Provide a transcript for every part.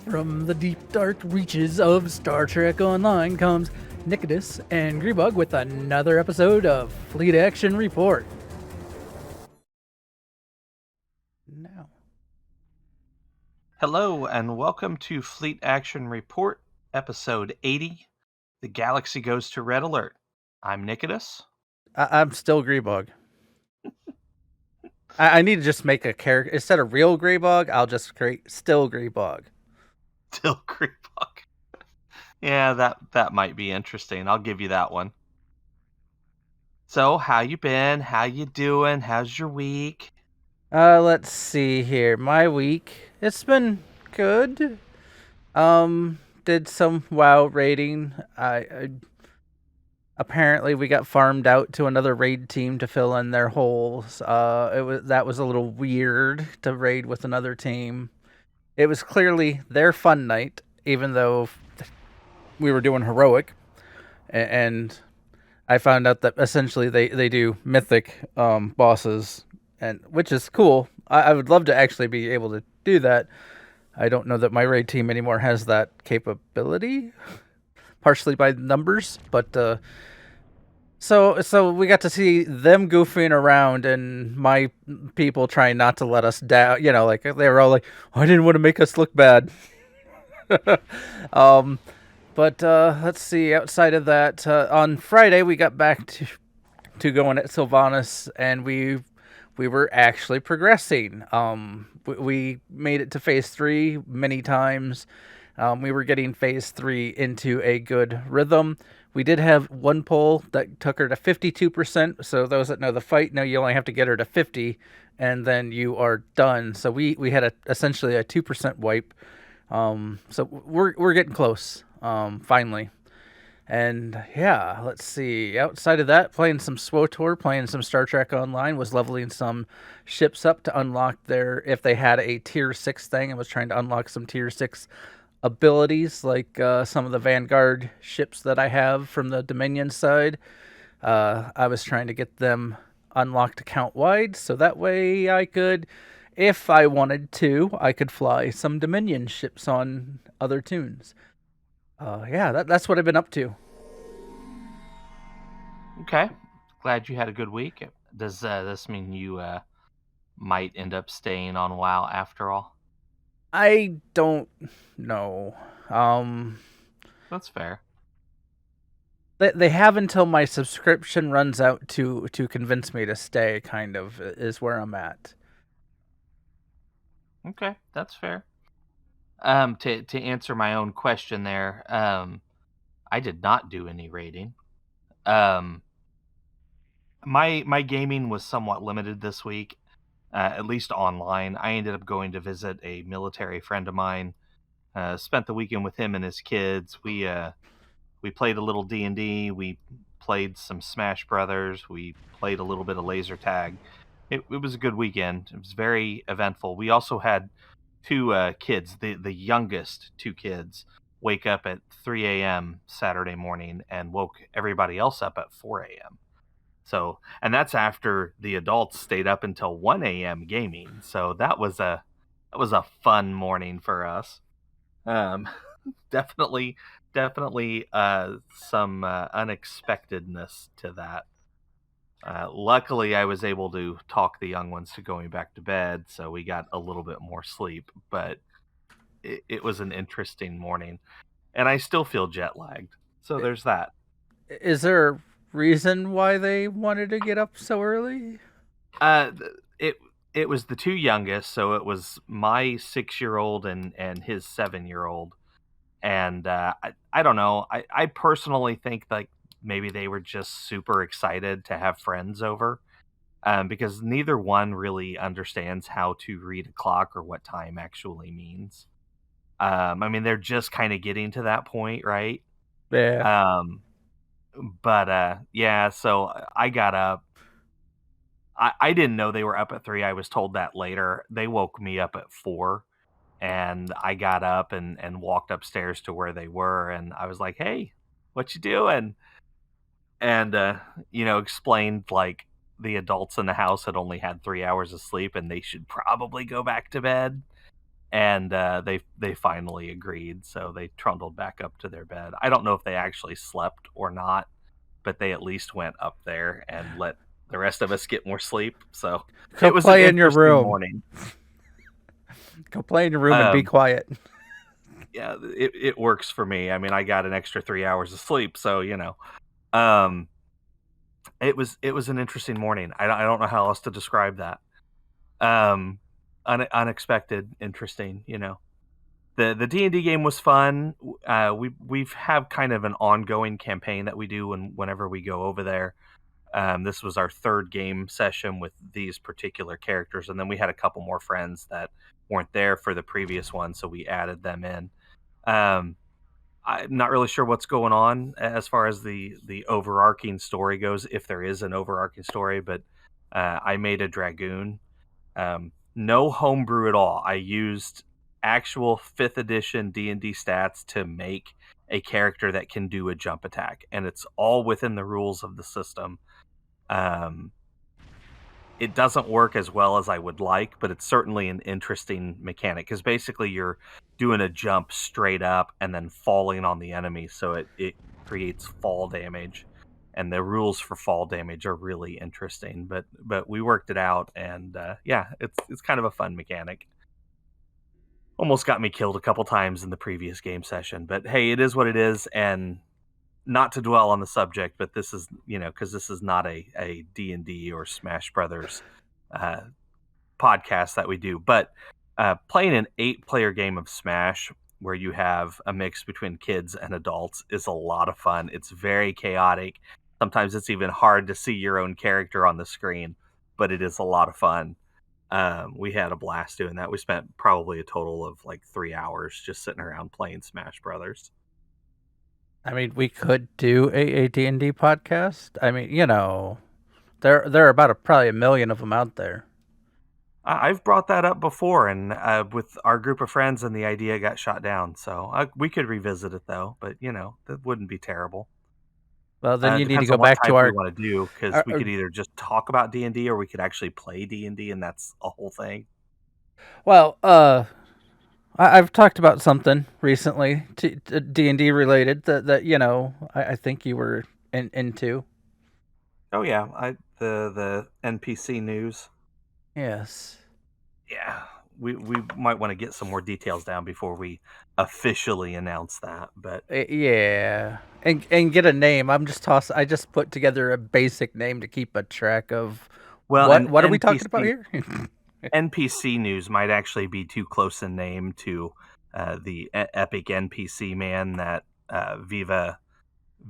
From the deep, dark reaches of Star Trek Online comes Nikodas and Grebog with another episode of Fleet Action Report. Now, Hello, and welcome to Fleet Action Report, Episode 80. The Galaxy Goes to Red Alert. I'm Nikodas. I'm still Grebog. I need to just make a character. Instead of real Grebog, I'll just create still Grebog. Still Grebog. Yeah, that might be interesting. I'll give you that one. So, how you been? How you doing? How's your week? Let's see here. My week, it's been good. Did some WoW raiding. Apparently we got farmed out to another raid team to fill in their holes. That was a little weird to raid with another team. It was clearly their fun night, even though we were doing heroic. And I found out that essentially they do mythic bosses, and which is cool. I would love to actually be able to do that. I don't know that my raid team anymore has that capability, partially by numbers, but so we got to see them goofing around and my people trying not to let us down. You know, like they were all like, oh, "I didn't want to make us look bad." But let's see. Outside of that, on Friday we got back to going at Sylvanas, and we were actually progressing. We made it to phase 3 many times. We were getting phase 3 into a good rhythm. We did have one pull that took her to 52%. So those that know the fight know you only have to get her to 50, and then you are done. So we had essentially a 2% wipe. So we're getting close. Finally. And yeah, let's see. Outside of that, playing some SWTOR, playing some Star Trek Online, was leveling some ships up to unlock if they had a tier 6 thing, and was trying to unlock some tier 6 abilities, like some of the Vanguard ships that I have from the Dominion side. I was trying to get them unlocked account wide, so that way I could, if I wanted to, I could fly some Dominion ships on other tunes. Yeah, that's what I've been up to. Okay. Glad you had a good week. Does this mean you might end up staying on WoW after all? I don't know. That's fair. They have until my subscription runs out to convince me to stay, kind of, is where I'm at. Okay, that's fair. To answer my own question there, I did not do any raiding. My gaming was somewhat limited this week, at least online. I ended up going to visit a military friend of mine. Spent the weekend with him and his kids. We played a little D&D. We played some Smash Brothers. We played a little bit of laser tag. It was a good weekend. It was very eventful. We also had two kids, the youngest two kids, wake up at 3 a.m. Saturday morning and woke everybody else up at 4 a.m. So, and that's after the adults stayed up until 1 a.m. gaming. So that was a fun morning for us. Um, definitely some unexpectedness to that. Luckily, I was able to talk the young ones to going back to bed, so we got a little bit more sleep. But it was an interesting morning, and I still feel jet lagged. So there's that. Is there a reason why they wanted to get up so early? It was the two youngest, so it was my 6-year-old and his 7-year-old, and I don't know. I personally think like maybe they were just super excited to have friends over, because neither one really understands how to read a clock or what time actually means. I mean, they're just kind of getting to that point, right? Yeah. Um, but yeah, so I got up. I didn't know they were up at 3. I was told that later. They woke me up at 4, and I got up and walked upstairs to where they were, and I was like, "Hey, what you doing?" And explained like the adults in the house had only had 3 hours of sleep and they should probably go back to bed. and they finally agreed. So they trundled back up to their bed. I don't know if they actually slept or not, but they at least went up there and let the rest of us get more sleep. So Go it was an play in your interesting room. morning. Go play in your room and be Um, quiet. yeah, it works for me. I mean, I got an extra 3 hours of sleep, so um, it was an interesting morning. I don't know how else to describe that. Um, unexpected, interesting. The D&D game was fun. We've have kind of an ongoing campaign that we do whenever we go over there. This was our third game session with these particular characters, and then we had a couple more friends that weren't there for the previous one, so we added them in. Um, I'm not really sure what's going on as far as the overarching story goes, if there is an overarching story, but I made a dragoon. No homebrew at all. I used actual fifth edition D&D stats to make a character that can do a jump attack, and it's all within the rules of the system. Um, it doesn't work as well as I would like, but it's certainly an interesting mechanic because basically you're doing a jump straight up and then falling on the enemy, so it creates fall damage. And the rules for fall damage are really interesting, but we worked it out, and yeah, it's kind of a fun mechanic. Almost got me killed a couple times in the previous game session, but hey, it is what it is, and not to dwell on the subject, but this is because this is not a D&D or Smash Brothers uh, podcast that we do, but playing an 8-player game of Smash where you have a mix between kids and adults is a lot of fun. It's very chaotic. Sometimes it's even hard to see your own character on the screen, but it is a lot of fun. We had a blast doing that. We spent probably a total of like 3 hours just sitting around playing Smash Brothers. I mean, we could do a D&D podcast. I mean, there are about probably a million of them out there. I've brought that up before, and with our group of friends, and the idea got shot down. So we could revisit it though, but that wouldn't be terrible. Well, then It you need to depends go on what back to type we want to do, because we our could either just talk about D&D or we could actually play D&D, and that's a whole thing. well, I've talked about something recently to D&D related that I think you were into. Oh yeah, the NPC news. Yes. Yeah, we might want to get some more details down before we officially announce that. But Yeah. And get a name. I just put together a basic name to keep a track of well, what an what are we talking about here? NPC news might actually be too close in name to the epic NPC man that Viva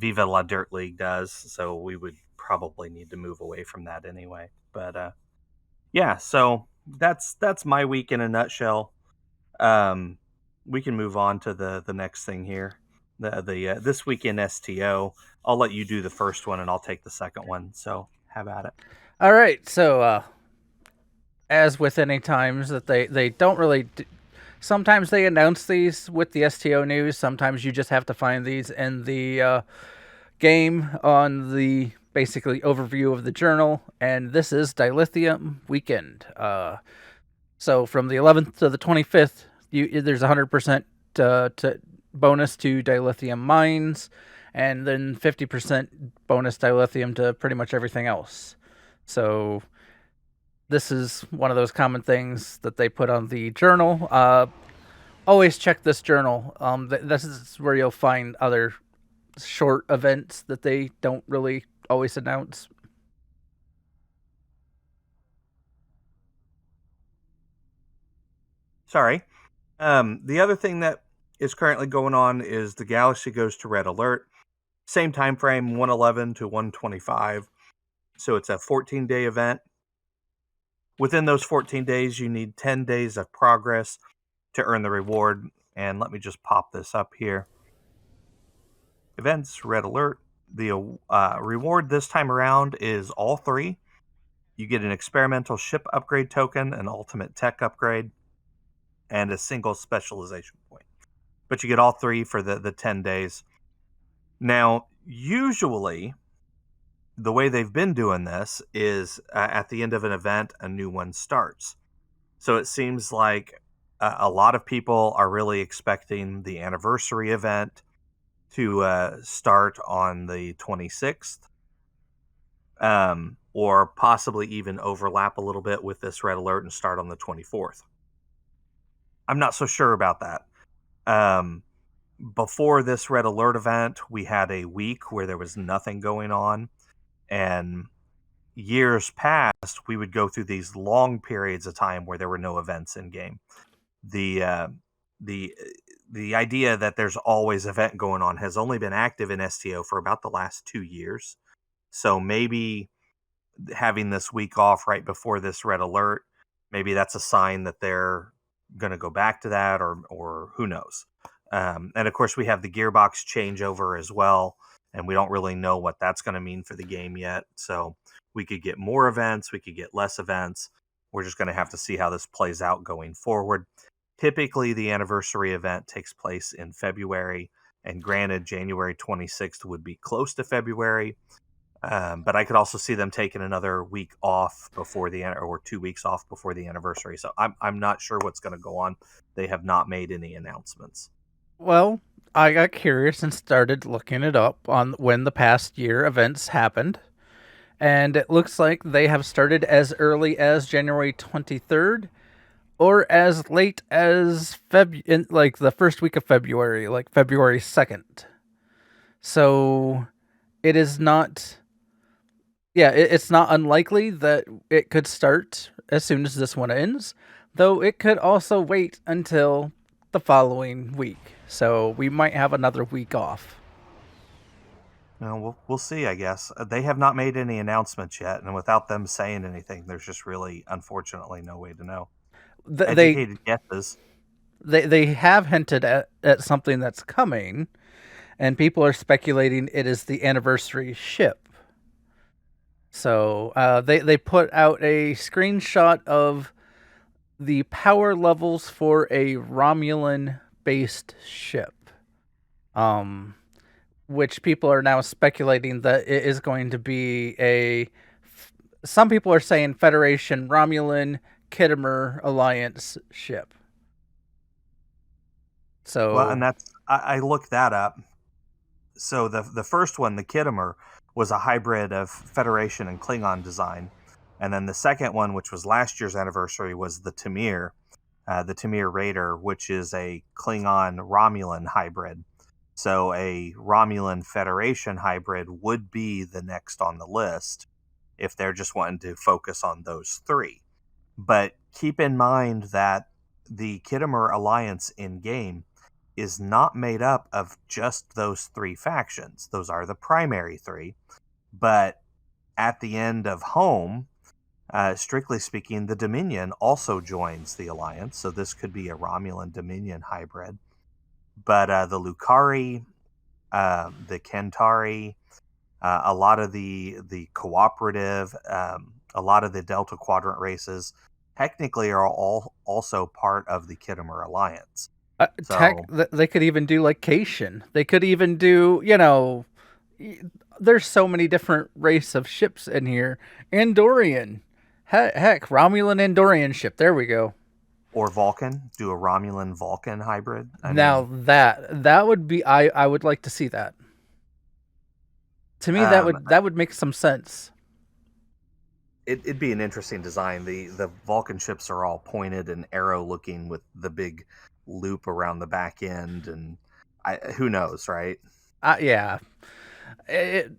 La Dirt League does. So we would probably need to move away from that anyway. But yeah, so that's my week in a nutshell. Um, we can move on to the next thing here. The this week in STO. I'll let you do the first one, and I'll take the second one. So have at it. All right. So as with any times that they don't really sometimes they announce these with the STO news. Sometimes you just have to find these in the game on the basically overview of the journal. And this is Dilithium Weekend. So from the 11th to the 25th, there's 100% to bonus to dilithium mines, and then 50% bonus dilithium to pretty much everything else. So this is one of those common things that they put on the journal. Always check this journal. This is where you'll find other short events that they don't really always announce. Sorry. The other thing that is currently going on is the galaxy goes to red alert. Same time frame, 111 to 125. So it's a 14-day event. Within those 14 days, you need 10 days of progress to earn the reward. And let me just pop this up here. Events, red alert. The reward this time around is all three. You get an experimental ship upgrade token, an ultimate tech upgrade, and a single specialization point. But you get all three for the 10 days. Now, usually, the way they've been doing this is at the end of an event, a new one starts. So it seems like A lot of people are really expecting the anniversary event to start on the 26th, or possibly even overlap a little bit with this red alert and start on the 24th. I'm not so sure about that. Um, Before this red alert event, we had a week where there was nothing going on, and years past, we would go through these long periods of time where there were no events in game. The uh, the the idea that there's always an event going on has only been active in STO for about the last 2 years. So maybe having this week off right before this red alert, maybe that's a sign that they're going to go back to that, or who knows. And of course, we have the gearbox changeover as well, and we don't really know what that's going to mean for the game yet. So we could get more events, we could get less events. We're just going to have to see how this plays out going forward. Typically, the anniversary event takes place in February, and granted, January 26th would be close to February. But I could also see them taking another week off before or 2 weeks off before the anniversary. So I'm not sure what's going to go on. They have not made any announcements. Well, I got curious and started looking it up on when the past year events happened, and it looks like they have started as early as January 23rd or as late as like the first week of February, like February 2nd. So it is not, yeah, it's not unlikely that it could start as soon as this one ends, though it could also wait until the following week. So we might have another week off. We'll see. I guess they have not made any announcements yet, and without them saying anything, there's just really, unfortunately, no way to know. They Educated guesses. they have hinted at something that's coming, and people are speculating it is the anniversary ship. So they put out a screenshot of the power levels for a Romulan based ship. Um, which people are now speculating that it is going to be a. Some people are saying Federation Romulan Kittimer Alliance ship. Well, and So that's I looked that up. So the first one, the Kittimer, was a hybrid of Federation and Klingon design, and then the second one, which was last year's anniversary, was the Tamir Raider, which is a Klingon Romulan hybrid. So a Romulan Federation hybrid would be the next on the list if they're just wanting to focus on those three. But keep in mind that the Kittimer Alliance in game is not made up of just those three factions. Those are the primary three. But at the end of Home, strictly speaking, the Dominion also joins the Alliance. So this could be a Romulan Dominion hybrid. But the Lucari, the Kentari, a lot of the cooperative, a lot of the Delta Quadrant races, technically are all also part of the Kittimer Alliance. tech, So, they could even do like Cation. They could even do, there's so many different race of ships in here. Andorian, heck, Romulan Andorian ship. There we go. or Vulcan, do a Romulan Vulcan hybrid. I Now mean, that would be, I would like to see that. To me, um, that would make some sense. it'd be an interesting design. The Vulcan ships are all pointed and arrow looking with the big loop around the back end, and who knows, right? Yeah, it,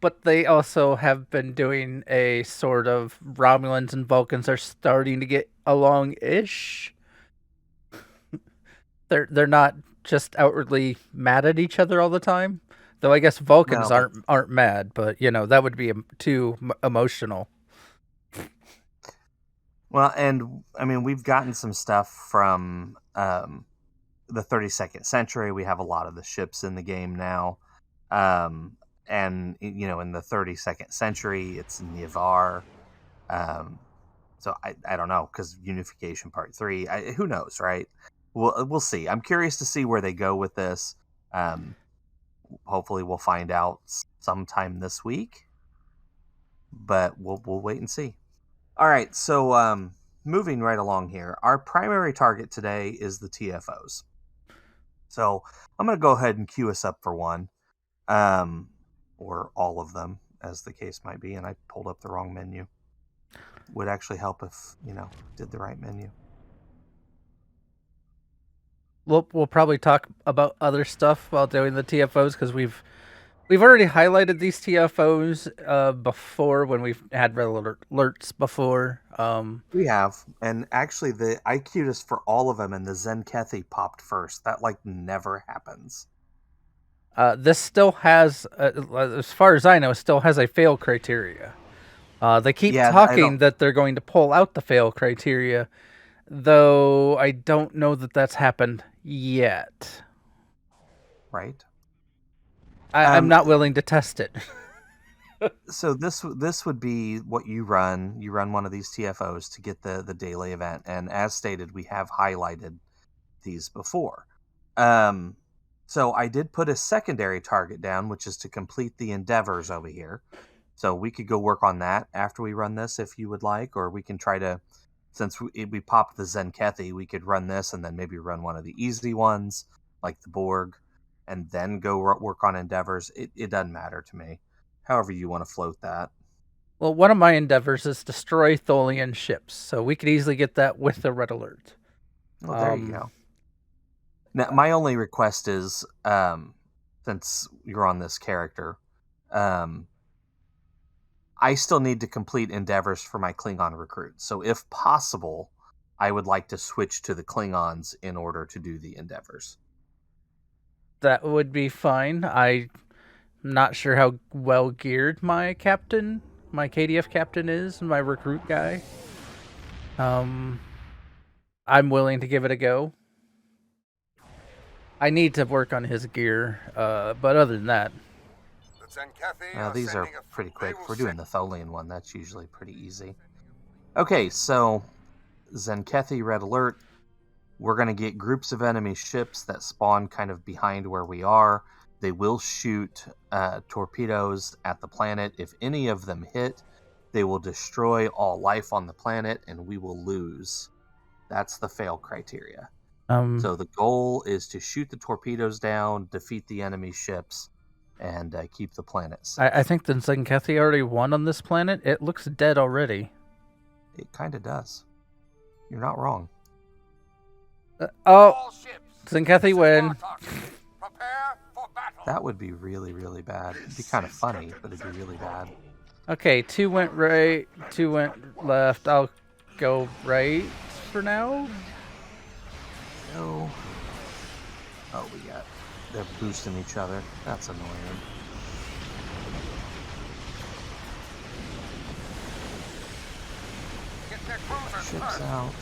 but they also have been doing a sort of Romulans and Vulcans are starting to get along ish. They're not just outwardly mad at each other all the time. Though I guess Vulcans No, but aren't mad, but that would be too emotional. well, and I mean, we've gotten some stuff from the 32nd century. We have a lot of the ships in the game now. Um, and, in the 32nd century, it's Nivar. Um, so I don't know, because Unification Part 3, who knows, right? We'll see. I'm curious to see where they go with this. Um, Hopefully, we'll find out sometime this week, but we'll wait and see. All right, so moving right along here, our primary target today is the TFOs. So I'm going to go ahead and queue us up for one, or all of them, as the case might be. And I pulled up the wrong menu. Would actually help if, did the right menu. We'll probably talk about other stuff while doing the TFOs because we've already highlighted these TFOs before when we've had red alerts before. We have, and actually I queued us for all of them, and the Tzenkethi popped first. That never happens. This still has, as far as I know, still has a fail criteria. They keep talking that they're going to pull out the fail criteria, though I don't know that that's happened yet. Right. I'm not willing to test it. So this would be what you run. You run one of these TFOs to get the daily event, and as stated, we have highlighted these before. So I did put a secondary target down, which is to complete the endeavors over here. So we could go work on that after we run this if you would like, or we can try to, since we popped the Tzenkethi, we could run this and then maybe run one of the easy ones, like the Borg, and then go work on endeavors. It doesn't matter to me. However you want to float that. Well, one of my endeavors is destroy Tholian ships, so we could easily get that with the red alert. Well, there you go. Now, my only request is, since you're on this character, I still need to complete endeavors for my Klingon recruits. So if possible, I would like to switch to the Klingons in order to do the endeavors. That would be fine. I'm not sure how well geared my KDF captain is, my recruit guy. I'm willing to give it a go. I need to work on his gear, but other than that... these are pretty quick. If we're doing the Tholian one, that's usually pretty easy. Okay, so Tzenkethi Red Alert. We're going to get groups of enemy ships that spawn kind of behind where we are. They will shoot torpedoes at the planet. If any of them hit, they will destroy all life on the planet, and we will lose. That's the fail criteria. So the goal is to shoot the torpedoes down, defeat the enemy ships, and keep the planet safe. I think the Tzenkethi already won on this planet. It looks dead already. It kind of does. You're not wrong. Tzenkethi win. That would be really, really bad. It'd be kind of funny, but it'd be really bad. Okay, 2 went right, 2 went left. I'll go right for now. No. Oh, they're boosting each other. That's annoying. Ships out.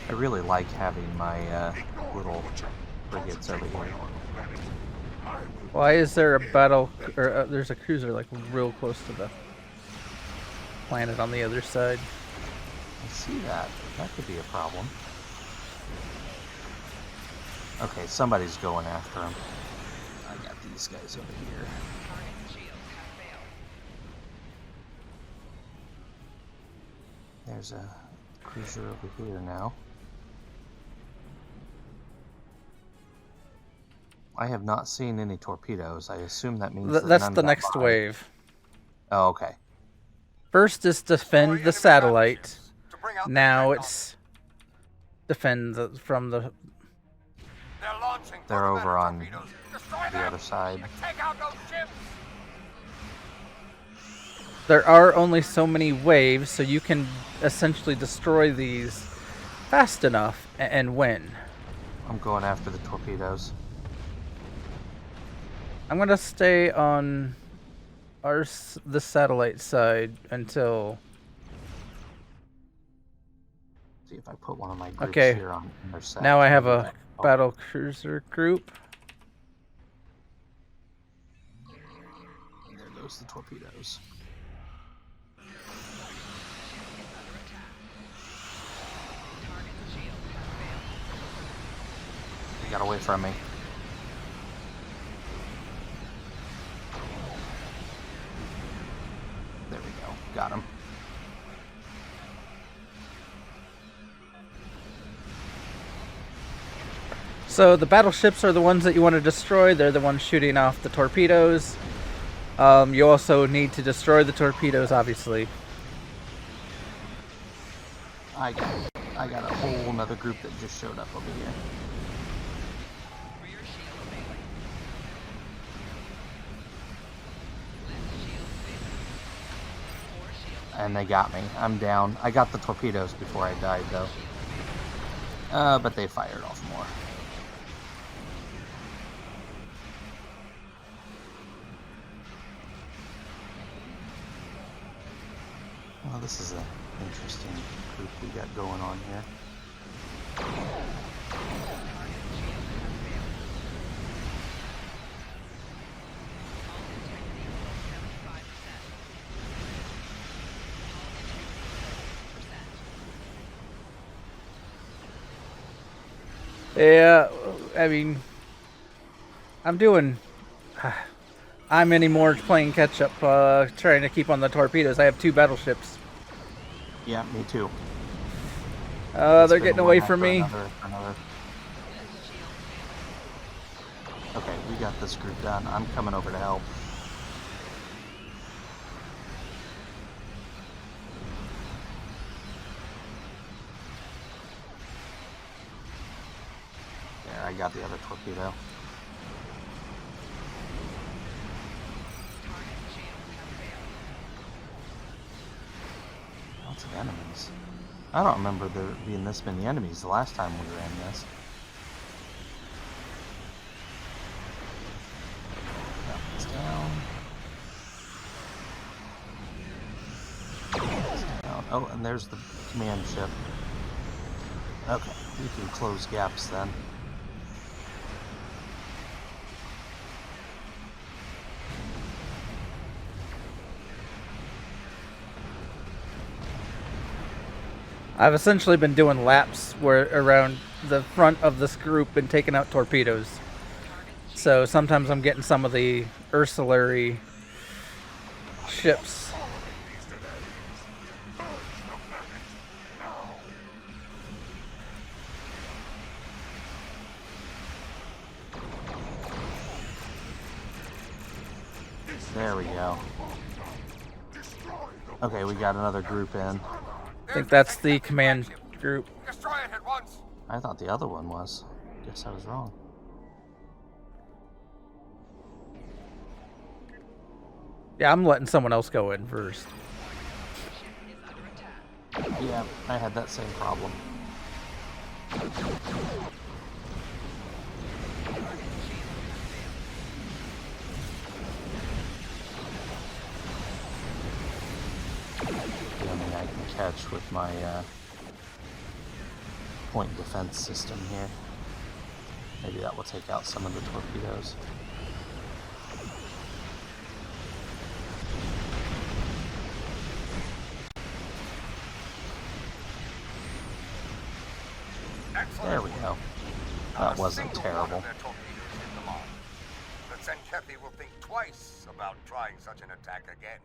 I really like having my little frigates over here. Why is there a battle, or there's a cruiser like real close to the planet on the other side? I see that. That could be a problem. Okay, somebody's going after him. I got these guys over here. There's a cruiser over here now. I have not seen any torpedoes. I assume that means that's the next wave. Oh, okay. First is defend the satellite. Now it's defend from the... They're over on the other side. There are only so many waves, so you can essentially destroy these fast enough and win. I'm going after the torpedoes. I'm going to stay on the satellite side until... See if I put one of my groups here on their side. Now I have a battle cruiser group. There goes the torpedoes. They got away from me. There we go. Got him. So the battleships are the ones that you want to destroy. They're the ones shooting off the torpedoes. You also need to destroy the torpedoes, obviously. I got a whole nother group that just showed up over here. And they got me. I'm down. I got the torpedoes before I died, though. But they fired off more. Well, this is an interesting group we got going on here. Yeah, I mean, I'm anymore playing catch up, trying to keep on the torpedoes. I have 2 battleships. Yeah, me too. They're getting away from me. Okay, we got this group done. I'm coming over to help. There, I got the other torpedo. Lots of enemies. I don't remember there being this many enemies the last time we were in this. That one's down. That's down. Oh, and there's the command ship. Okay, we can close gaps then. I've essentially been doing laps around the front of this group and taking out torpedoes. So sometimes I'm getting some of the Ursulary ships. There we go. Okay, we got another group in. I think that's the command group. Destroy it at once. I thought the other one was. Guess I was wrong. Yeah, I'm letting someone else go in first. Yeah, I had that same problem. The only I can catch with my point defense system here. Maybe that will take out some of the torpedoes. There we go. That wasn't terrible. The Tzenkethi will think twice about trying such an attack again.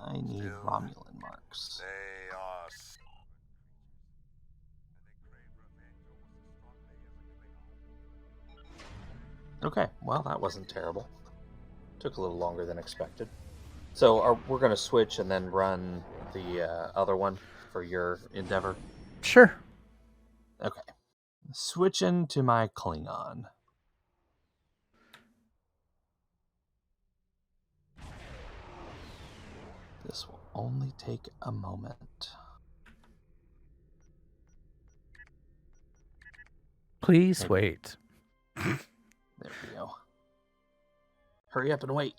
I need Still, Romulan marks. They are. Okay, well, that wasn't terrible. Took a little longer than expected. So we're going to switch and then run the other one for your endeavor? Sure. Okay. Switching to my Klingon. This will only take a moment. Please wait. There we go. Hurry up and wait.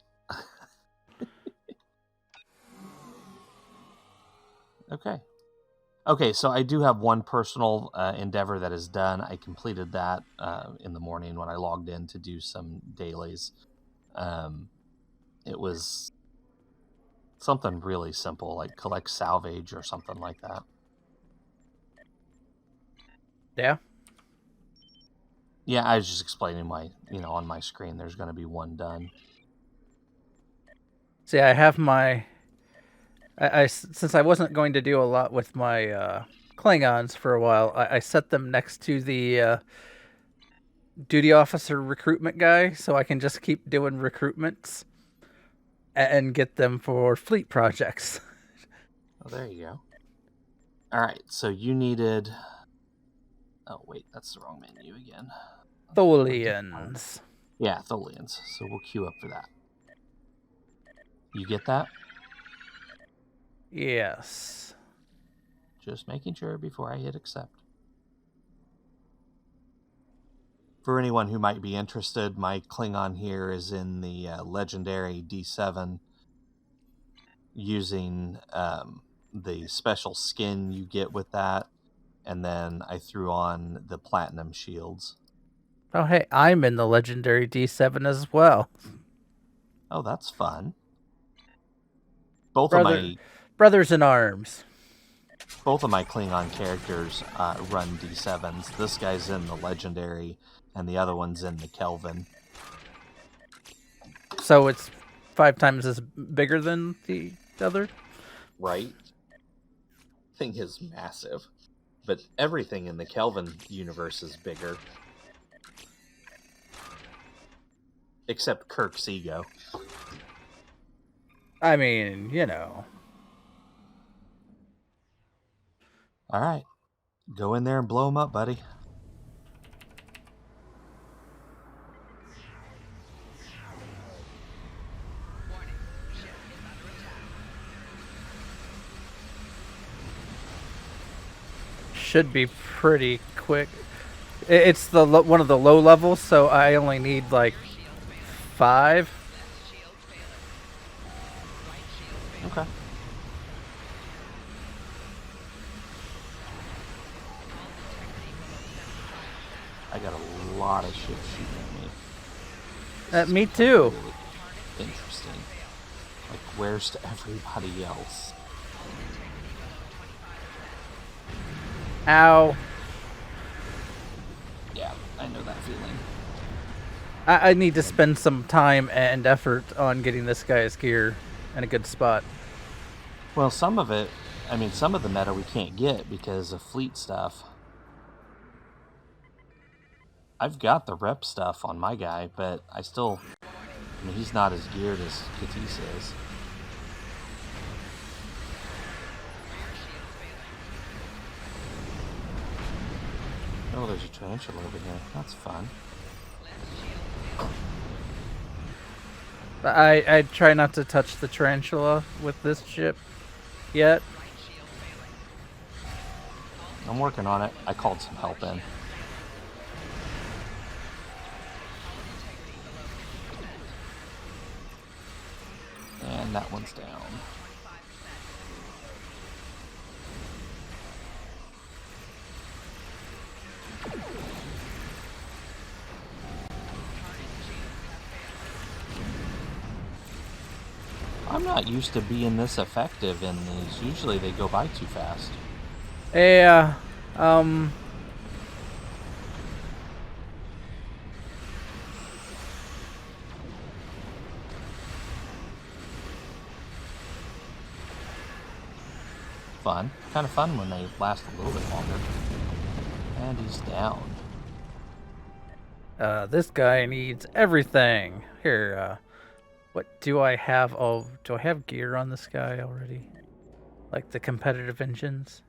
Okay. Okay, so I do have one personal endeavor that is done. I completed that in the morning when I logged in to do some dailies. It was something really simple, like collect salvage or something like that. Yeah? Yeah, I was just explaining on my screen there's going to be one done. See, I have my... since I wasn't going to do a lot with my Klingons for a while, I set them next to the duty officer recruitment guy, so I can just keep doing recruitments and get them for fleet projects. Oh, there you go. All right, so you needed... Oh, wait, that's the wrong menu again. Tholians. Yeah, Tholians. So we'll queue up for that. You get that? Yes. Just making sure before I hit accept. For anyone who might be interested, my Klingon here is in the legendary D7 using the special skin you get with that. And then I threw on the platinum shields. Oh, hey, I'm in the legendary D7 as well. Oh, that's fun. Brothers in arms. Both of my Klingon characters run D7s. This guy's in the legendary, and the other one's in the Kelvin. So it's 5 times as bigger than the other? Right. Thing is massive. But everything in the Kelvin universe is bigger. Except Kirk's ego. I mean, you know. All right. Go in there and blow him up, buddy. Should be pretty quick. It's the one of the low levels, so I only need like 5. Okay. I got a lot of shit shooting at me. Me too. Really interesting. Like, where's everybody else? Ow. Yeah, I know that feeling. I need to spend some time and effort on getting this guy's gear in a good spot. Well, some of the meta we can't get because of fleet stuff. I've got the rep stuff on my guy, but he's not as geared as Tzenkethi is. Oh, there's a tarantula over here. That's fun. I try not to touch the tarantula with this ship yet. I'm working on it. I called some help in. And that one's down. I'm not used to being this effective in these. Usually they go by too fast. Yeah, Fun. Kind of fun when they last a little bit longer. And he's down. this guy needs everything. Here, what do I have? Oh, do I have gear on this guy already? Like the competitive engines?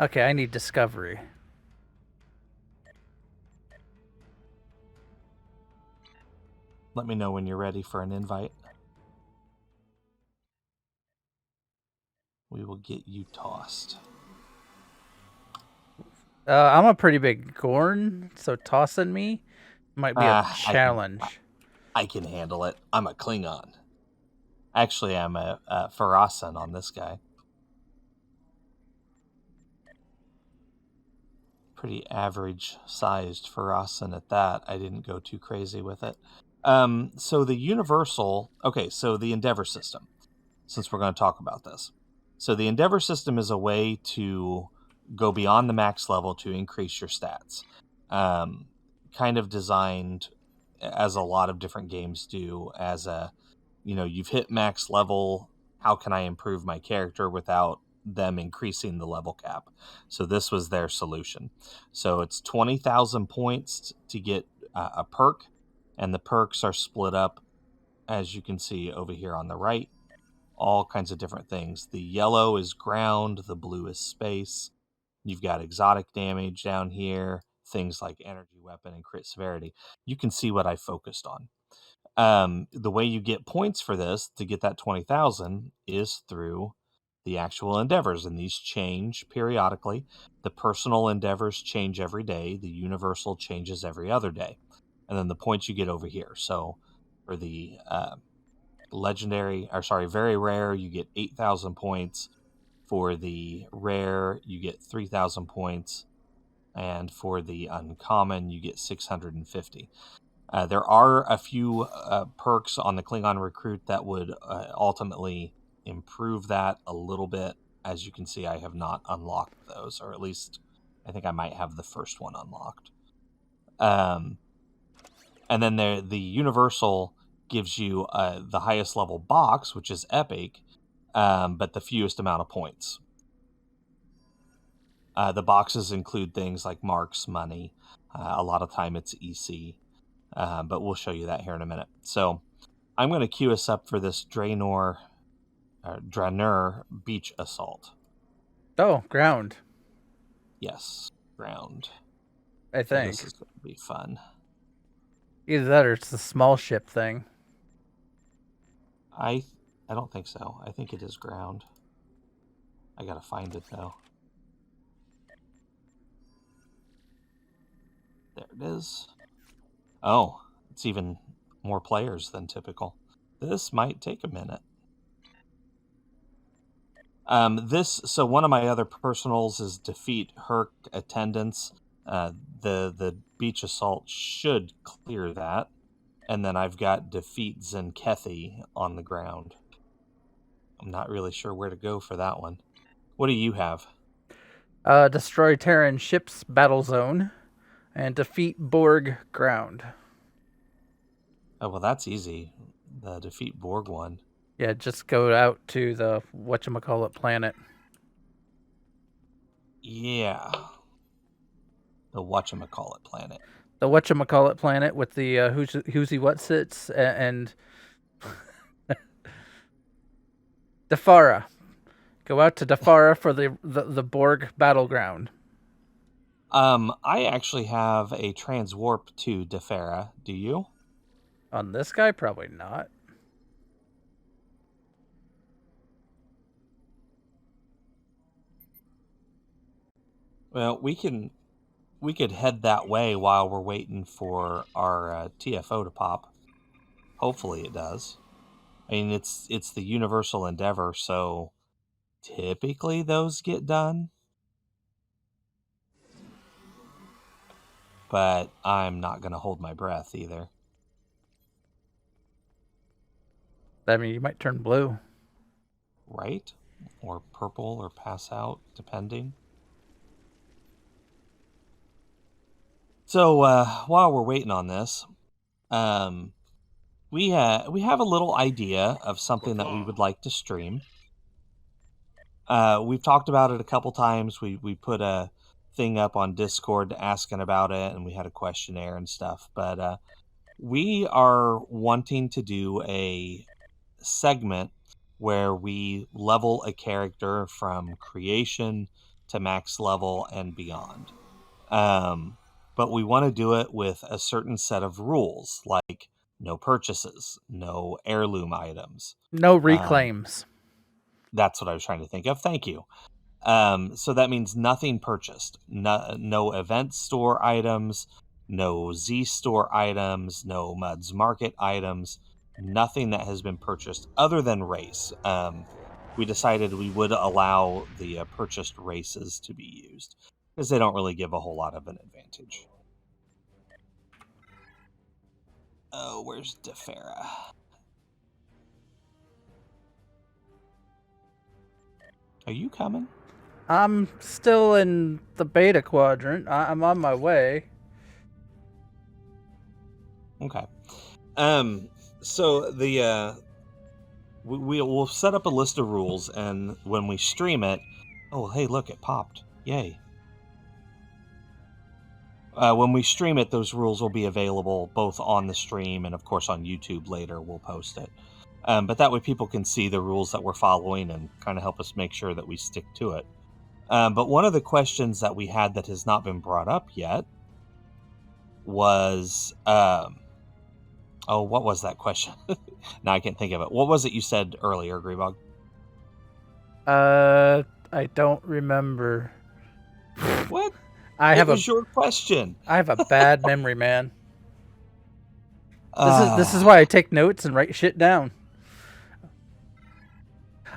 Okay, I need discovery. Let me know when you're ready for an invite. We will get you tossed. I'm a pretty big Gorn, so tossing me might be a challenge. I can handle it. I'm a Klingon. Actually, I'm a Farasan on this guy. Pretty average-sized Farasan at that. I didn't go too crazy with it. So the Universal... Okay, so the Endeavor system, since we're going to talk about this. So the Endeavor system is a way to go beyond the max level to increase your stats. Kind of designed, as a lot of different games do, as a, you've hit max level, how can I improve my character without them increasing the level cap. So this was their solution. So it's 20,000 points to get a perk, and the perks are split up, as you can see over here on the right, all kinds of different things. The yellow is ground, the blue is space. You've got exotic damage down here, things like energy weapon and crit severity. You can see what I focused on. The way you get points for this to get that 20,000 is through the actual endeavors, and these change periodically. The personal endeavors change every day. The universal changes every other day. And then the points you get over here. So for the very rare, you get 8,000 points. For the rare, you get 3,000 points. And for the uncommon, you get 650. There are a few perks on the Klingon recruit that would ultimately improve that a little bit. As you can see, I have not unlocked those, or at least I think I might have the first one unlocked. And then the universal gives you the highest level box, which is epic, but the fewest amount of points. The boxes include things like marks, money. A lot of time it's EC. But we'll show you that here in a minute. So I'm going to queue us up for this Draenor beach assault. Oh, ground. Yes, ground. I So think. this is going to be fun. Either that or it's the small ship thing. I don't think so. I think it is ground. I got to find it, though. There it is. Oh, it's even more players than typical. This might take a minute. So one of my other personals is defeat Herc attendance. The beach assault should clear that. And then I've got defeat Tzenkethi on the ground. I'm not really sure where to go for that one. What do you have? Destroy Terran ship's battle zone and defeat Borg ground. Oh, well, that's easy. The defeat Borg one. Yeah, just go out to the whatchamacallit planet. Yeah. The whatchamacallit planet. The whatchamacallit planet with the whoosy whatsits and Defara. Go out to Defara for the Borg battleground. I actually have a transwarp to Defera. Do you? On this guy, probably not. Well, we could head that way while we're waiting for our TFO to pop. Hopefully it does. I mean, it's the universal endeavor, so typically those get done. But I'm not going to hold my breath either. I mean, you might turn blue. Right? Or purple or pass out, depending. So while we're waiting on this, we have a little idea of something that we would like to stream. We've talked about it a couple times. We put a thing up on Discord asking about it, and we had a questionnaire and stuff. But we are wanting to do a segment where we level a character from creation to max level and beyond. But we want to do it with a certain set of rules, like no purchases, no heirloom items. No reclaims. That's what I was trying to think of. Thank you. So that means nothing purchased. No event store items, no Z store items, no Muds Market items, nothing that has been purchased other than race. We decided we would allow the purchased races to be used because they don't really give a whole lot of an advantage. Oh, where's Defera? Are you coming? I'm still in the beta quadrant. I'm on my Okay. So the we'll set up a list of rules, and when we stream it, Oh, hey, look, it popped. Yay. When we stream it, those rules will be available both on the stream and, of course, on YouTube later. We'll post it. But that way people can see the rules that we're following and kind of help us make sure that we stick to it. But one of the questions that we had that has not been brought up yet was... what was that question? Now I can't think of it. What was it you said earlier, Grebog? I don't remember. What? It was your question. I have a bad memory, man. This is why I take notes and write shit down.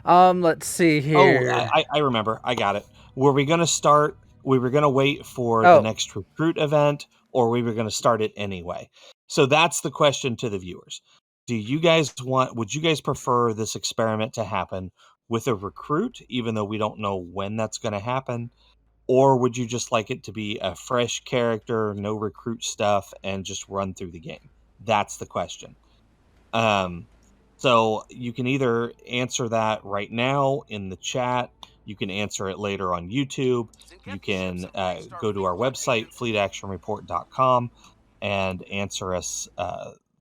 Let's see here. Oh, I remember. I got it. Were we going to start? We were going to wait for the next recruit event, or we were going to start it anyway. So that's the question to the viewers. Would you guys prefer this experiment to happen with a recruit, even though we don't know when that's going to happen? Or would you just like it to be a fresh character, no recruit stuff, and just run through the game? That's the question. So you can either answer that right now in the chat. You can answer it later on YouTube. You can go to our website, fleetactionreport.com, and answer us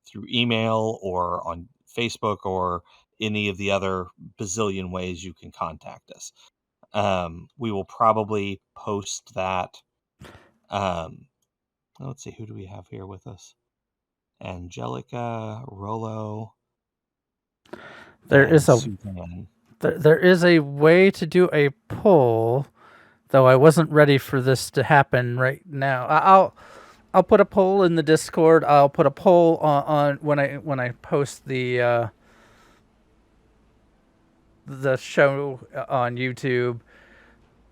through email or on Facebook or any of the other bazillion ways you can contact us. We will probably post that. Let's see, who do we have here with us? Angelica, Rolo. There is a way to do a poll, though I wasn't ready for this to happen right now. I'll put a poll in the Discord. I'll put a poll on when I post the show on YouTube,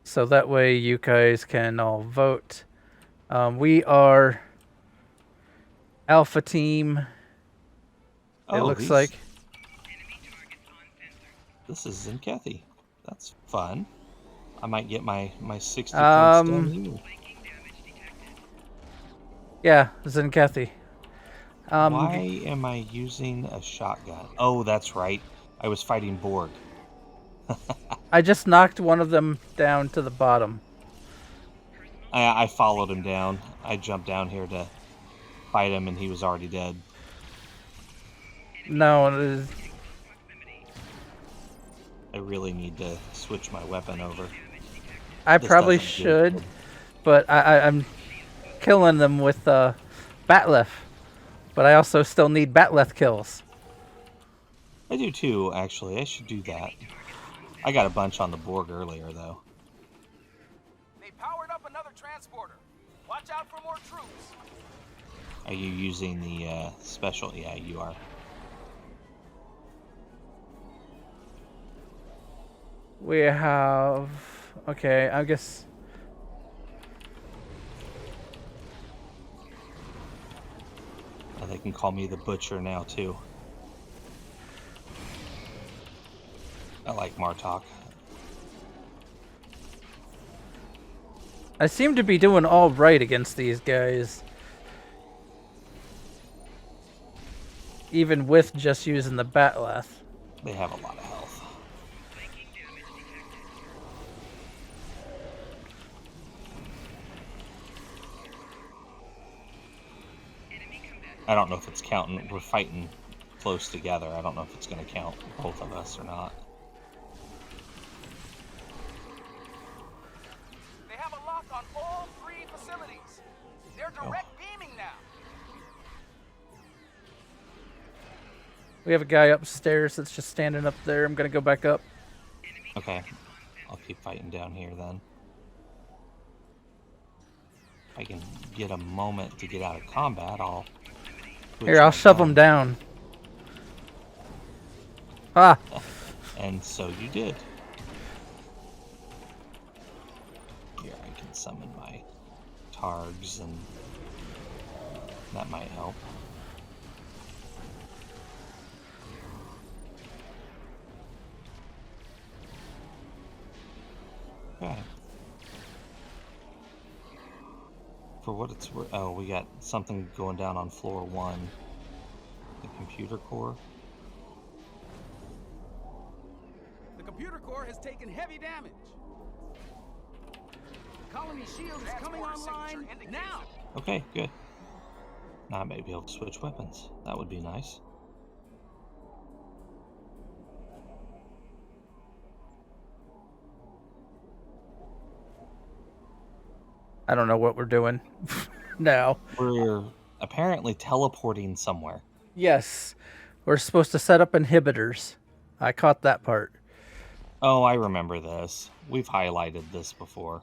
so that way you guys can all vote. We are Alpha Team. It looks like. This is Tzenkethi. That's fun. I might get my 60 points down here. Yeah, Tzenkethi. Why am I using a shotgun? Oh, that's right. I was fighting Borg. I just knocked one of them down to the bottom. I followed him down. I jumped down here to fight him, and he was already dead. No, I really need to switch my weapon over. I probably should, but I'm killing them with Batleth. But I also still need Batleth kills. I do too, actually. I should do that. I got a bunch on the Borg earlier, though. They powered up another transporter. Watch out for more troops. Are you using the special? Yeah, you are. We have... Okay, I guess... Oh, they can call me the Butcher now, too. I like Martok. I seem to be doing all right against these guys. Even with just using the Batleth. They have a lot of health. I don't know if it's counting. We're fighting close together. I don't know if it's going to count both of us or not. They have a lock on all 3 facilities. They're direct beaming now. We have a guy upstairs that's just standing up there. I'm going to go back up. Okay. I'll keep fighting down here then. If I can get a moment to get out of combat, I'll... Here, I'll shove him down. Ah! And so you did. Here, I can summon my targs, and that might help. Okay. For what it's worth, oh, we got something going down on floor 1. The computer core. The computer core has taken heavy damage. Colony shield is coming online now. Okay, good. Now I may be able to switch weapons. That would be nice. I don't know what we're doing now. We're apparently teleporting somewhere. Yes, we're supposed to set up inhibitors. I caught that part. Oh, I remember this. We've highlighted this before.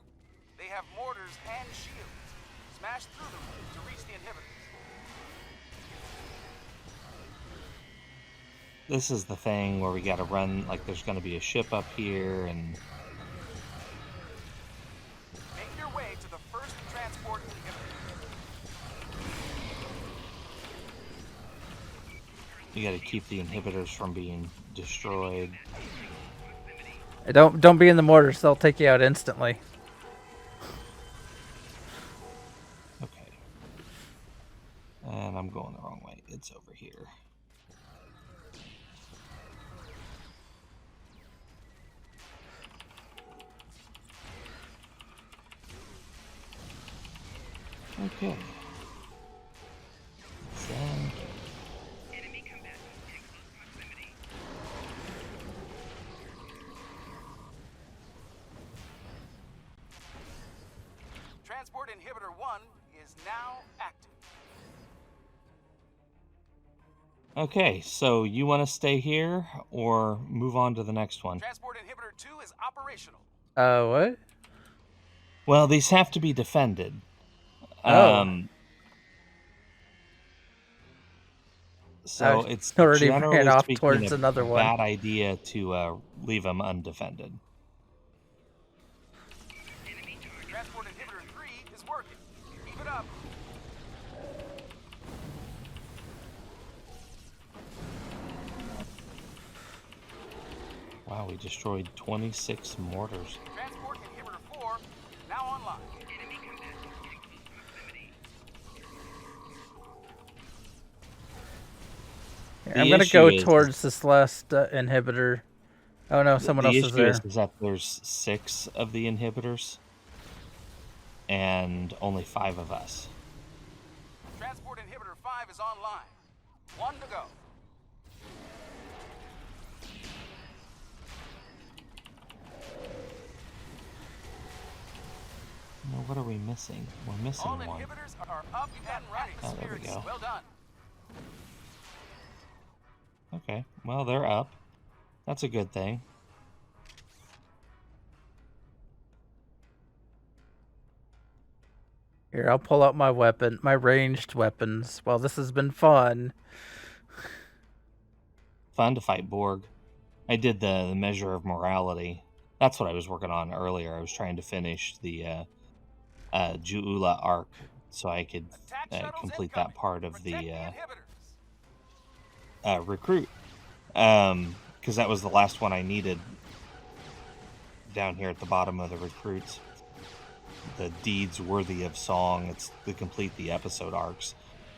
They have mortars and shields. Smash through them to reach the inhibitors. This is the thing where we gotta run, like there's gonna be a ship up here, and... Make your way to the first transport inhibitor. You gotta keep the inhibitors from being destroyed. Don't be in the mortars; they'll take you out instantly. Okay. And I'm going the wrong way. It's over here. Okay. Enemy combatants in close proximity. Transport inhibitor 1 is now active. Okay, so you want to stay here or move on to the next one? Transport inhibitor 2 is operational. What? Well, these have to be defended. Oh. So I it's already generally ran off speaking towards a another one. bad idea to leave them undefended. Enemy target. Transport inhibitor 3 is working. Keep it up. Wow, we destroyed 26 mortars. Transport inhibitor 4 now online. Enemy combatants in close proximity. I'm The gonna go issue is- towards this last inhibitor. Oh no, someone else is there. The issue is that there's 6 of the inhibitors and only 5 of us. Transport inhibitor 5 is online. 1 to go. No, what are we missing? We're missing All one. inhibitors are up and running. Oh, there we Spirits, go. well done. Okay, well, they're up. That's a good thing. Here, I'll pull out my weapon, my ranged weapons. Well, this has been fun. Fun to fight Borg. I did the measure of morality. That's what I was working on earlier. I was trying to finish the Juula arc so I could Attack shuttles complete incoming. that part of Protect the inhibitors. recruit. Because that was the last one I needed down here at the bottom of the recruits. The deeds worthy of song. It's to complete the episode arcs.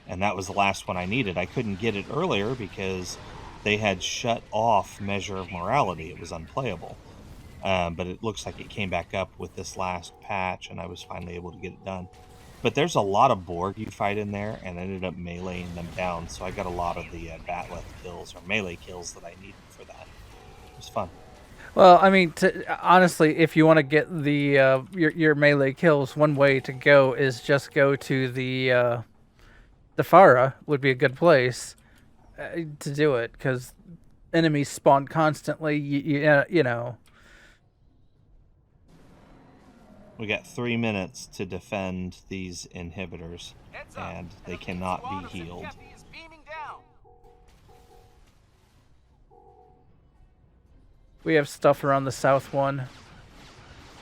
And that was the last one I needed. I couldn't get it earlier because they had shut off Measure of Morality. It was unplayable. But it looks like it came back up with this last patch, and I was finally able to get it done. But there's a lot of Borg you fight in there, and I ended up meleeing them down, so I got a lot of the Batleth kills, or melee kills that I needed for that. It was fun. Well, I mean, honestly, if you want to get the your melee kills, one way to go is just go to the Farah would be a good place to do it, because enemies spawn constantly. You know. We got 3 minutes to defend these inhibitors, Heads up. and they An elite cannot squad be of healed. Tzenkethi is beaming down. We have stuff around the south one.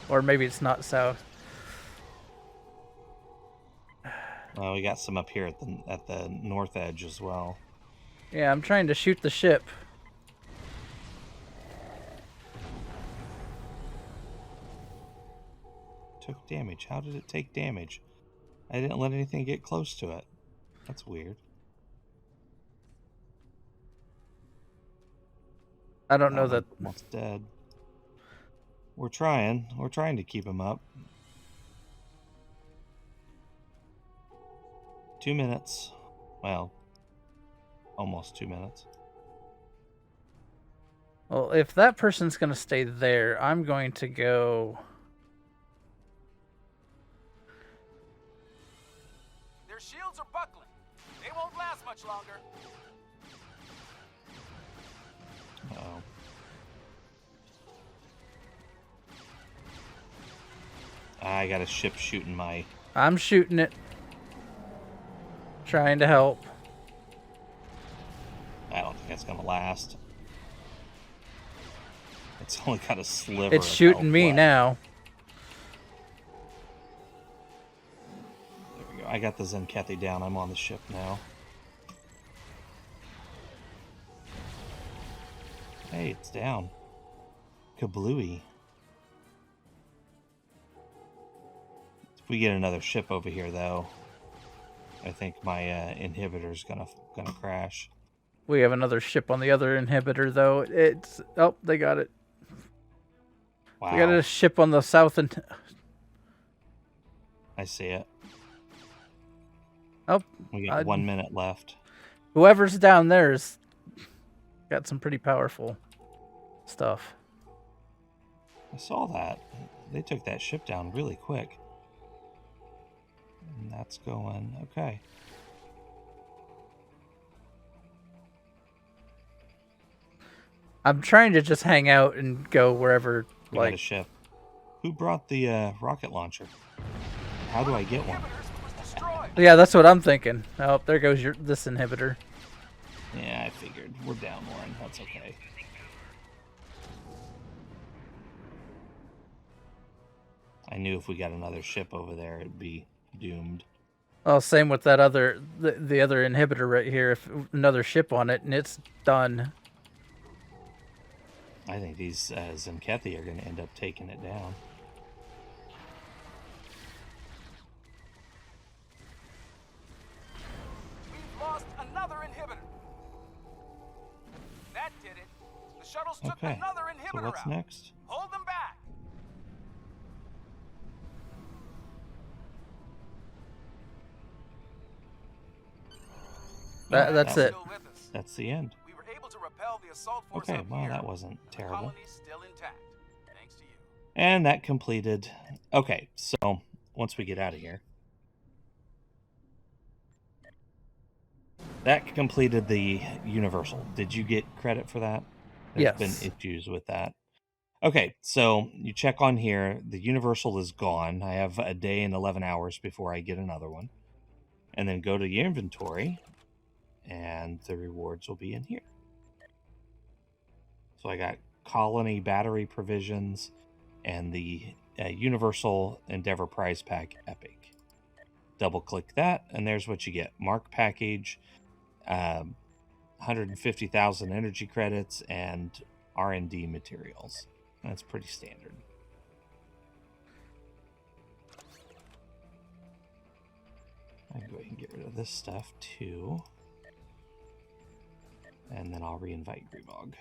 Or maybe it's not south. Well, we got some up here at the north edge as well. Yeah, I'm trying to shoot the ship. Took damage. How did it take damage? I didn't let anything get close to it. That's weird. I don't know that. Almost dead. We're trying. We're trying to keep him up. 2 minutes. Well, almost 2 minutes. Well, if that person's going to stay there, I'm going to go... Their shields are buckling. They won't last much longer. Uh-oh. I got a ship shooting my... I'm shooting it. Trying to help. I don't think that's going to last. It's only got a sliver. It's of shooting health me left. now. There we go. I got the Tzenkethi down. I'm on the ship now. Hey, it's down. Kablooey. If we get another ship over here, though, I think my inhibitor's gonna crash. We have another ship on the other inhibitor, though. It's... Oh, they got it. Wow. We got a ship on the south and... I see it. Oh, We got 1 minute left. whoever's down there's got some pretty powerful stuff. I saw that. They took that ship down really quick. And that's going... Okay. I'm trying to just hang out and go wherever, We got a like... ship. Who brought the rocket launcher? How do I get one? Inhibitors was destroyed. Yeah, that's what I'm thinking. Oh, there goes this inhibitor. Yeah, I figured. We're down one. That's okay. I knew if we got another ship over there, it'd be doomed. Well, same with that other... The other inhibitor right here. If another ship on it, and it's done. I think these Tzenkethi are going to end up taking it down. We've lost another inhibitor. That did it. The shuttles took Okay. another So inhibitor what's out. next? Hold them back. That's that it. Still with us. That's the end. We were able to repel the assault force Okay, up well, here. that wasn't The terrible. colony's still intact. Thanks to you. And that completed. Okay, so once we get out of here. That completed the Universal. Did you get credit for that? There's Yes. been issues with that. Okay, so you check on here. The Universal is gone. I have a day and 11 hours before I get another one. And then go to your inventory, and the rewards will be in here. So I got Colony Battery Provisions and the Universal Endeavor Prize Pack Epic. Double click that, and there's what you get. Mark Package, 150,000 energy credits, and R&D materials. That's pretty standard. I can go ahead and get rid of this stuff too. And then I'll re-invite Grebog.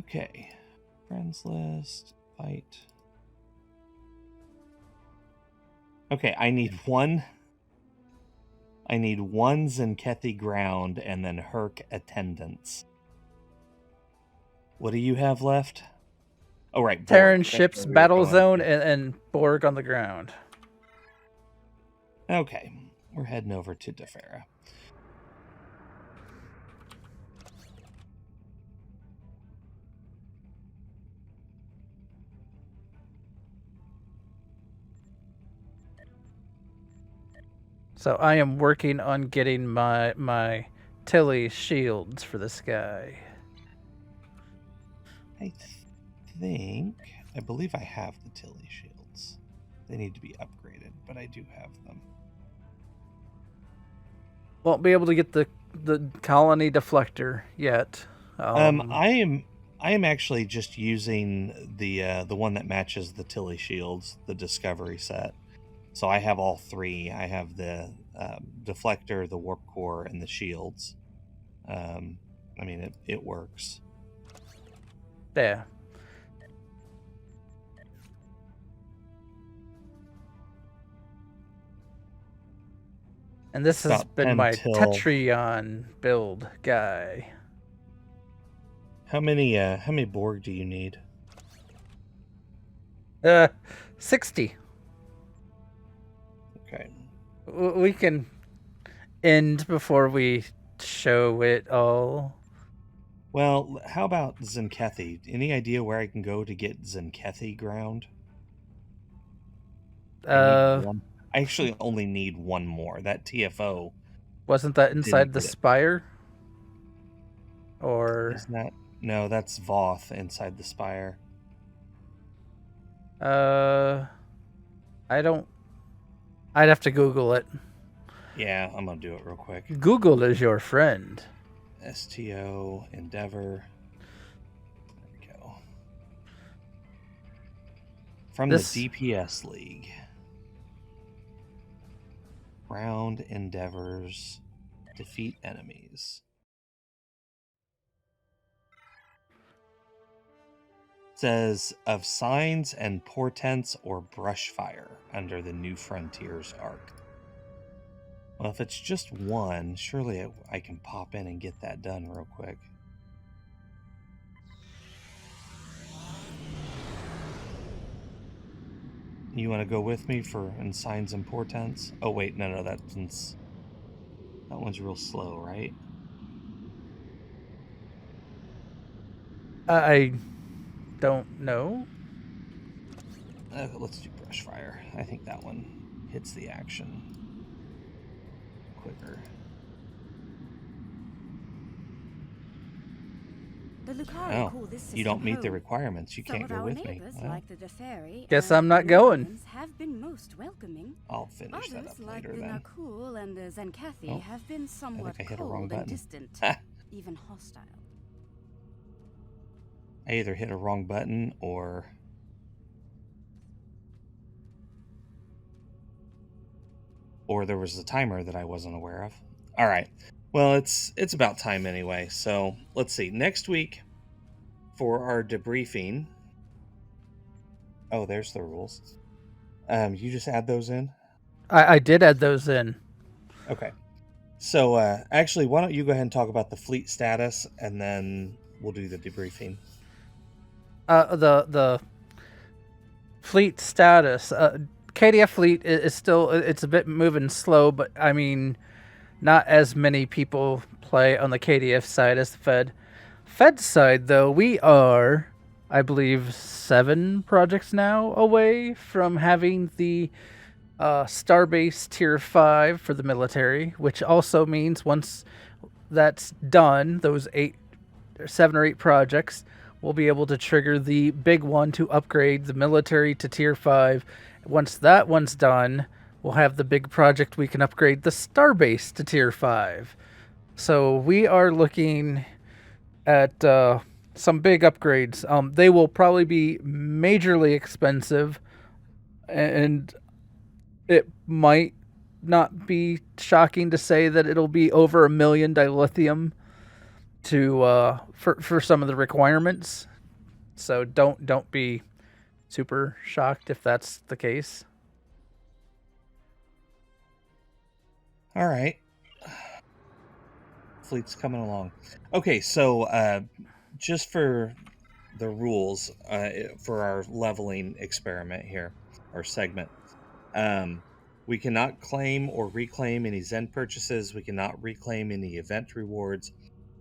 Okay. Friends list. Fight. Okay, I need one Tzenkethi ground and then Herc attendance. What do you have left? Oh, right. Borg. Terran That's ships, where we were battle going. zone, and Borg on the ground. Okay, we're heading over to Defera. So I am working on getting my Tilly shields for this guy. I believe I have the Tilly shields. They need to be upgraded, but I do have them. Won't be able to get the colony deflector yet. I am actually just using the one that matches the Tilly shields, the Discovery set. So I have all three. I have the deflector, the warp core, and the shields. I mean, it works. Yeah. And this has About been 10 my till- Tetrion build guy. How many Borg do you need? 60. Okay. We can end before we show it all. Well, how about Tzenkethi? Any idea where I can go to get Tzenkethi ground? I actually only need one more. That TFO. Wasn't that inside the get it. spire? Or Isn't that? No, that's Voth inside the spire. I don't. I'd have to Google it. Yeah, I'm gonna do it real quick. Google is your friend. STO Endeavor. There we go. From This- the DPS League. Round endeavors. Defeat enemies. Says of signs and portents or brush fire under the New Frontiers arc. Well, if it's just one, surely I can pop in and get that done real quick. You want to go with me for in signs and portents? Oh wait, no, that one's real slow, right? I don't know. Let's do brush fire. I think that one hits the action quicker. The Lucari Oh, call this system you don't meet the home. requirements. You Some can't of go our with me. neighbors, Well, like the Deferi Guess and I'm not the going. Tholians, have been most welcoming. I'll finish that Others, up like later the then. Nakul and the Tzenkethi, Oh, have been somewhat I hit a wrong cold button. and distant, Ha! even hostile. I either hit a wrong button or there was a timer that I wasn't aware of. All right. Well, it's about time anyway. So let's see. Next week for our debriefing. Oh, there's the rules. You just add those in? I did add those in. Okay. So actually, why don't you go ahead and talk about the fleet status, and then we'll do the debriefing. The fleet status. KDF fleet is still, it's a bit moving slow, but I mean, not as many people play on the KDF side as the Fed. Fed side, though, we are, I believe, 7 projects now away from having the Starbase Tier 5 for the military, which also means once that's done, those 7 or 8 projects, we'll be able to trigger the big one to upgrade the military to Tier 5. Once that one's done, we'll have the big project we can upgrade the Starbase to Tier 5. So we are looking at some big upgrades. They will probably be majorly expensive, and it might not be shocking to say that it'll be over $1 million dilithium to for some of the requirements. So don't be super shocked if that's the case. All right. Fleet's coming along. Okay, so just for the rules for our leveling experiment here, or segment, we cannot claim or reclaim any Zen purchases. We cannot reclaim any event rewards.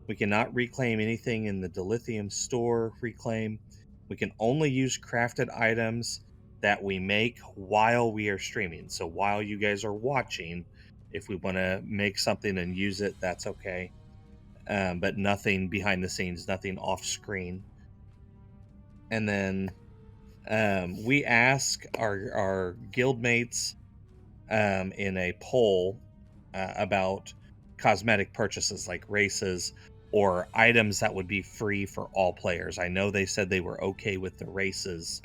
We cannot reclaim anything in the dilithium store reclaim. We can only use crafted items that we make while we are streaming. So while you guys are watching, if we want to make something and use it, that's okay. But nothing behind the scenes, nothing off screen. And then we ask our guildmates in a poll about cosmetic purchases like races or items that would be free for all players. I know they said they were okay with the races.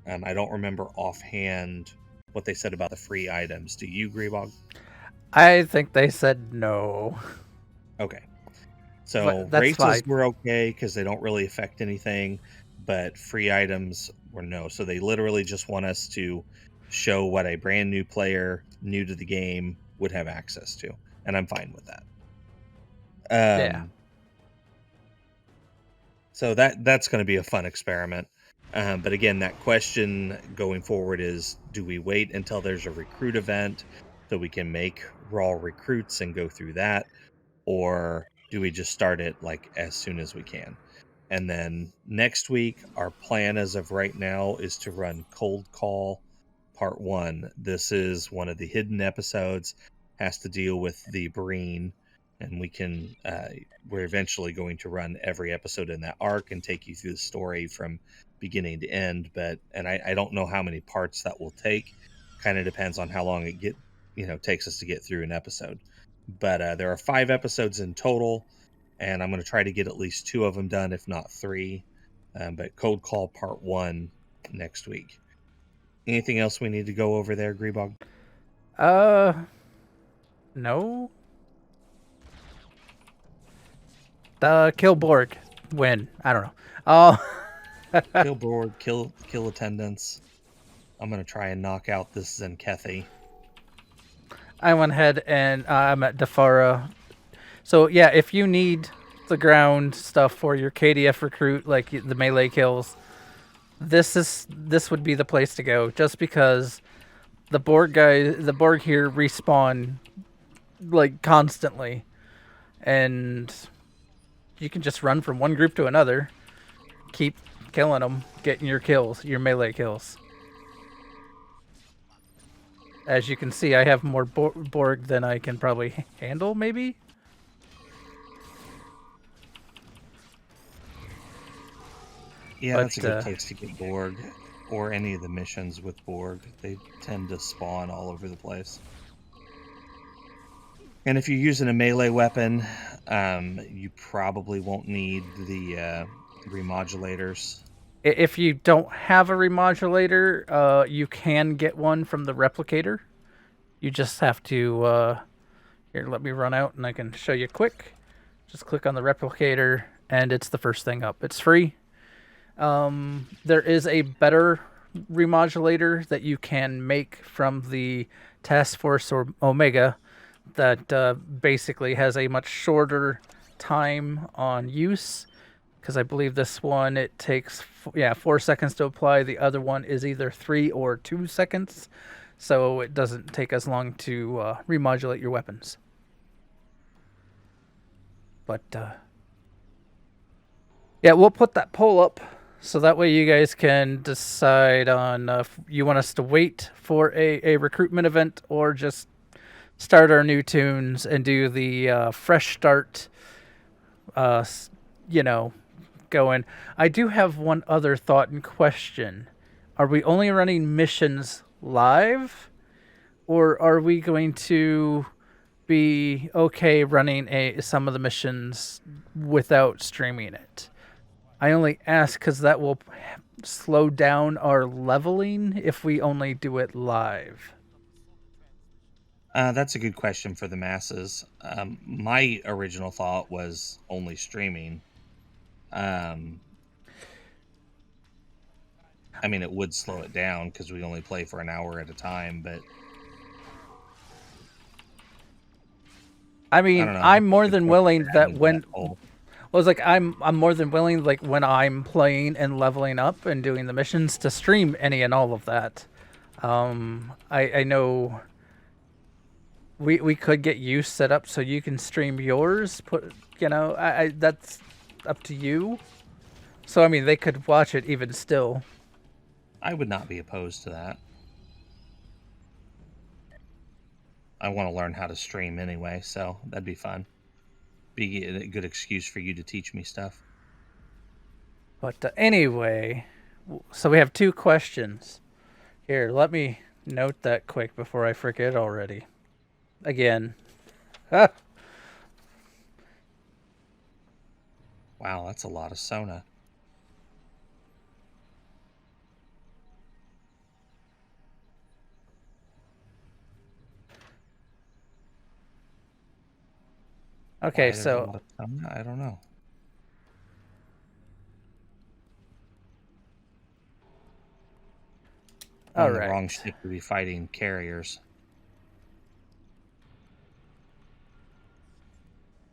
I don't remember offhand what they said about the free items. Do you, Grebog? I think they said no. Okay. So But that's races fine. were okay because they don't really affect anything, but free items were no. So they literally just want us to show what a brand new player, new to the game, would have access to, and I'm fine with that. Yeah. So that's going to be a fun experiment. But again, that question going forward is, do we wait until there's a recruit event so we can make raw recruits and go through that? Or do we just start it like as soon as we can? And then next week, our plan as of right now is to run Cold Call Part 1. This is one of the hidden episodes, has to deal with the Breen, and we're eventually going to run every episode in that arc and take you through the story from beginning to end. I don't know how many parts that will take. Kind of depends on how long takes us to get through an episode. But there are 5 episodes in total, and I'm going to try to get at least 2 of them done, if not 3. But Cold Call Part 1 next week. Anything else we need to go over there, Grebog? No. Kill Borg. Win. I don't know. Kill Borg, kill attendants. I'm going to try and knock out this Tzenkethi. I went ahead and I'm at Defara. So yeah, if you need the ground stuff for your KDF recruit, like the melee kills, this would be the place to go. Just because the Borg here respawn like constantly, and you can just run from one group to another, keep killing them, getting your kills, your melee kills. As you can see, I have more Borg than I can probably handle, maybe? Yeah, that's a good place to get Borg, or any of the missions with Borg. They tend to spawn all over the place. And if you're using a melee weapon, you probably won't need the remodulators. If you don't have a remodulator, you can get one from the replicator. You just have to... here, let me run out and I can show you quick. Just click on the replicator, and it's the first thing up. It's free. There is a better remodulator that you can make from the Task Force or Omega that basically has a much shorter time on use, because I believe this one, it takes 4 seconds to apply. The other one is either 3 or 2 seconds, so it doesn't take as long to remodulate your weapons. But yeah, we'll put that poll up so that way you guys can decide on if you want us to wait for a recruitment event or just start our new tunes and do the fresh start, going. I do have one other thought and question. Are we only running missions live, or are we going to be okay running some of the missions without streaming it? I only ask because that will slow down our leveling if we only do it live. That's a good question for the masses. My original thought was only streaming. I mean, it would slow it down because we only play for an hour at a time, but... I mean, I'm more than willing that when... Well, it's like I'm more than willing, like when I'm playing and leveling up and doing the missions, to stream any and all of that. I know we could get you set up so you can stream yours. That's up to you. So I mean, they could watch it even still. I would not be opposed to that. I want to learn how to stream anyway, so that'd be fun. Be a good excuse for you to teach me stuff. But anyway, so we have 2 questions. Here, let me note that quick before I forget already. Again. Wow, that's a lot of Sona. Okay, so I don't know. All the right. wrong ship to be fighting carriers.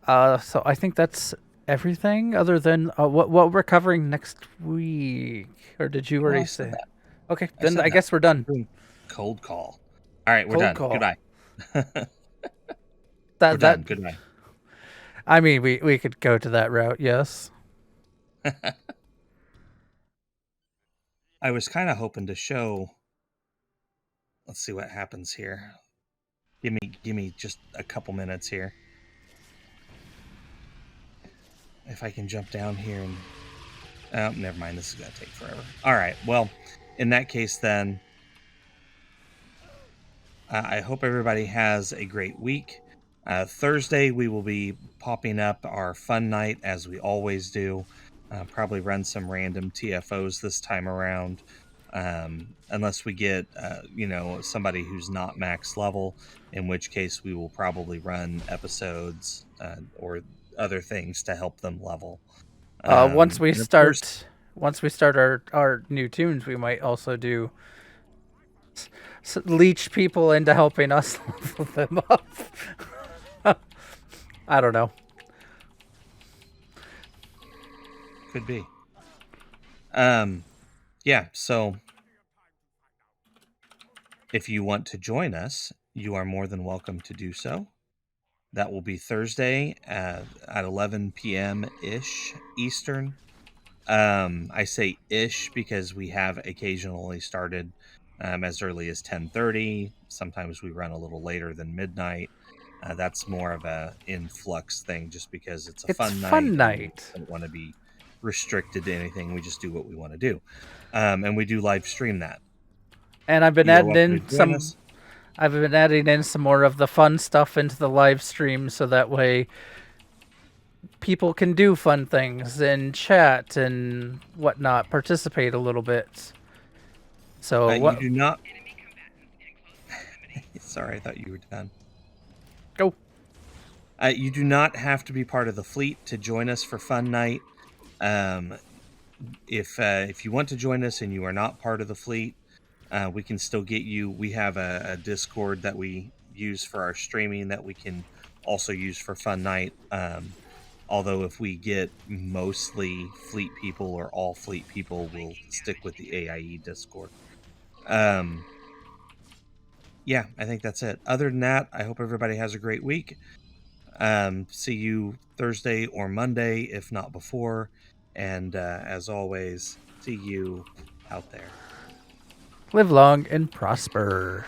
So I think that's everything other than what we're covering next week. Or did you already I said say? that. Okay, I then said I that. guess we're done. Doing cold call. All right, we're Cold done. call. Goodbye. That We're that done. Goodbye. I mean, we could go to that route, yes. I was kind of hoping to show. Let's see what happens here. Give me just a couple minutes here. If I can jump down here and oh, never mind. This is gonna take forever. All right. Well, in that case, then I hope everybody has a great week. Thursday we will be popping up our fun night as we always do. Probably run some random TFOs this time around. Unless we get somebody who's not max level, in which case we will probably run episodes or other things to help them level. Once we And of course, start our new tunes, we might also do leech people into helping us level them up. I don't know. could be. Yeah, so if you want to join us, you are more than welcome to do so. That will be Thursday at 11 p.m. ish Eastern. I say ish because we have occasionally started as early as 10:30. Sometimes we run a little later than midnight. That's more of a influx thing, just because it's a It's fun fun night. night. We don't want to be restricted to anything. We just do what we want to do, and we do live stream that. And I've been You are adding welcome to in join us. I've been adding in some more of the fun stuff into the live stream so that way people can do fun things and chat and whatnot, participate a little bit. So You do not. Sorry, I thought you were done. Go. You do not have to be part of the fleet to join us for fun night. If you want to join us and you are not part of the fleet, we can still get you. We have a Discord that we use for our streaming that we can also use for fun night. Although if we get mostly fleet people or all fleet people, we'll stick with the AIE Discord. Yeah, I think that's it. Other than that, I hope everybody has a great week. See you Thursday or Monday, if not before. And as always, see you out there. Live long and prosper.